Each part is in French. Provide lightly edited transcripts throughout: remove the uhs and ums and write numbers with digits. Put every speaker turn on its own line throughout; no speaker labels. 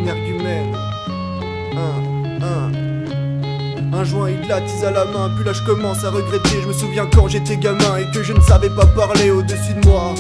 énergumène. Un joint il l'attise à la main, puis là je commence à regretter. Je me souviens quand j'étais gamin et que je ne savais pas parler au-dessus de moi.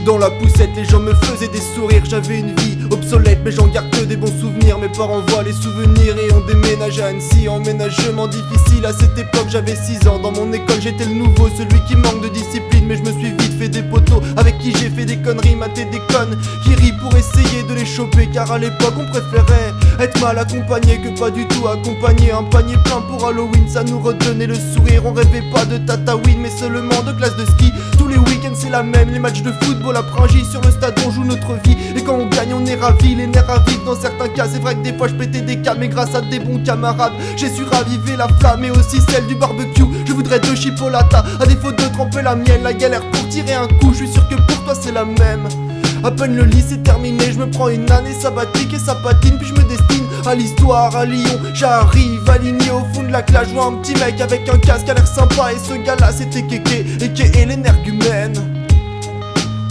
Dans la poussette les gens me faisaient des sourires. J'avais une vie obsolète mais j'en garde que des bons souvenirs. Mes parents voient les souvenirs et on déménage à Annecy. Emménagement difficile à cette époque, j'avais 6 ans. Dans mon école j'étais le nouveau, celui qui manque de discipline. Mais je me suis vite fait des poteaux avec qui j'ai fait des conneries. Maté des connes qui rient pour essayer de les choper. Car à l'époque on préférait être mal accompagné que pas du tout accompagné. Un panier plein pour Halloween, ça nous redonnait le sourire. On rêvait pas de Tatooine mais seulement de classe de ski. Tous les week-ends c'est la même, les matchs de football à Pringy. Sur le stade on joue notre vie et quand on gagne on est ravis. Les nerfs à vivre dans certains cas, c'est vrai que des fois je pétais des câbles. Mais grâce à des bons camarades j'ai su raviver la flamme et aussi celle du barbecue. Je voudrais 2 chipolatas à défaut de tremper la mienne. La galère pour tirer un coup, je suis sûr que pour toi c'est la même. À peine le lycée terminé, je me prends une année sabbatique et ça patine. Puis je me destine à l'histoire, à Lyon. J'arrive aligné au fond de la classe, je vois un petit mec avec un casque à l'air sympa. Et ce gars-là c'était Kéké, et l'énergumène.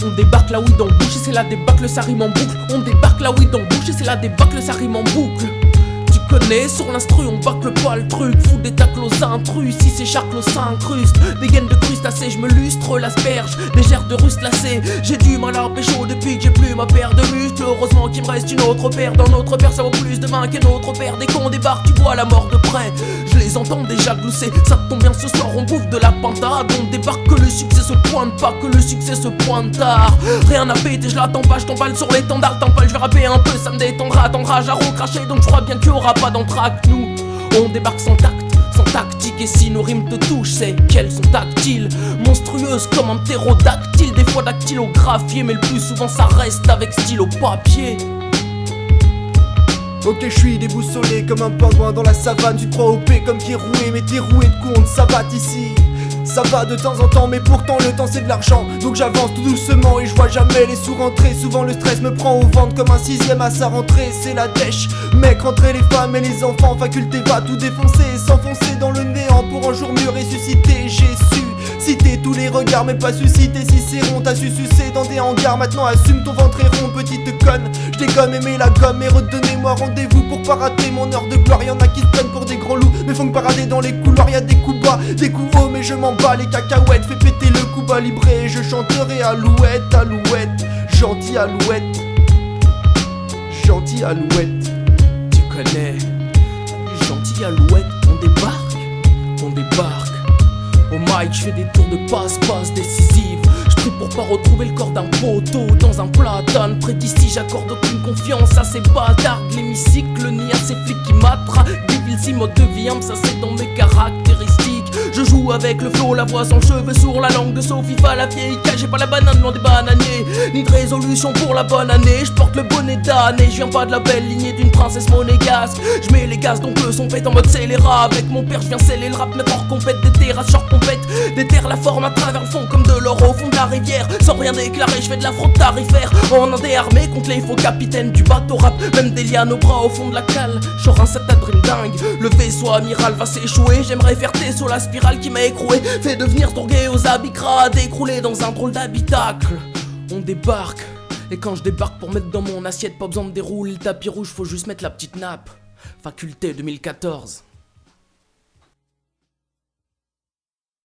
On débarque là où dans bouche et c'est la débâcle, ça rime en boucle. On débarque là où dans bouche et c'est la débâcle, ça rime en boucle. Tu connais, sur l'instru on bâcle pas le truc. Fous des tacles aux intrus, si c'est charclos s'incruste. Des gaines de crustacés, je me lustre l'asperge. Des gerres de russes lacées, j'ai du mal à pécho depuis que j'ai plus ma paire de muscles. Heureusement qu'il me reste une autre paire. Dans notre paire ça vaut plus de main qu'un autre paire. Dès qu'on débarque tu vois la mort de près. Je les entends déjà glousser, ça tombe bien ce soir on bouffe de la pintade. On débarque que le succès se pointe pas, que le succès se pointe tard. Rien à péter, je l'attends pas, je t'emballe sur l'étendard. T'emballes, je vais rapper un peu, ça me détendra. Attendra, j'arrête cracher donc je crois bien qu'il y aura pas d'entraque. Nous, on débarque sans tact, sans tactique. Et si nos rimes te touchent, c'est qu'elles sont tactiles. Monstrueuses comme un ptérodactyle. Des fois dactylographiées, mais le plus souvent ça reste avec stylo papier.
Ok je suis déboussolé comme un pingouin dans la savane. Tu te crois OP comme qui est roué, mais t'es roué de coups, on te savate ici. Ça va de temps en temps mais pourtant le temps c'est de l'argent. Donc j'avance tout doucement et je vois jamais les sous rentrer. Souvent le stress me prend au ventre comme un 6ème à sa rentrée. C'est la dèche, mec rentrer les femmes et les enfants. Faculté va tout défoncer et s'enfoncer dans le néant pour un jour mieux ressusciter. J'ai su citer tous les regards mais pas susciter Cicéron. T'as su sucer dans des hangars, maintenant assume ton ventre est rond petite conne. Je déconne aimer la gomme et redonnez-moi rendez-vous pour pas rater mon heure de gloire. Y'en a qui se prennent pour des gros loups mais font que parader dans les couloirs. Y'a des coups bas, des coups hauts mais je m'en bats les cacahuètes. Fais péter le coup bas libré et je chanterai alouette, alouette. Gentil alouette, gentil alouette.
Tu connais, gentil alouette. On débarque. Au mic, je fais des tours de passe-passe décisives. Je prie pour pas retrouver le corps d'un poteau dans un platane. Près d'ici, j'accorde aucune confiance à ces bâtards de l'hémicycle, ni à ces flics qui m'attrapent. Difficile mode de vie, ça c'est dans mes caractéristiques. Je joue avec le flow, la voix sans cheveux sur la langue de Sophie Fa, la vieille cage. J'ai pas la banane, non des bananiers, ni de résolution pour la bonne année. Je porte le bonnet d'année, je viens pas de la belle lignée d'une princesse monégasque. Je mets les gaz donc le son pète en mode scélérat. Avec mon père je viens sceller le rap, mettre hors compète des terrasses, short compète. Déterre la forme à travers le fond comme de l'or au fond de la rivière. Sans rien déclarer, je fais de la fraude tarifaire. En indé armé contre les faux capitaines du bateau rap. Même des lianes au bras au fond de la cale. J'aurai un set dream dingue, le vaisseau amiral va s'échouer. J'aimerais faire tes sur la spirale qui m'a écroué. Fait devenir tourgué aux habits crades, écroulé dans un drôle d'habitacle. On débarque, et quand je débarque pour mettre dans mon assiette, pas besoin de dérouler le tapis rouge, faut juste mettre la petite nappe. Faculté 2014.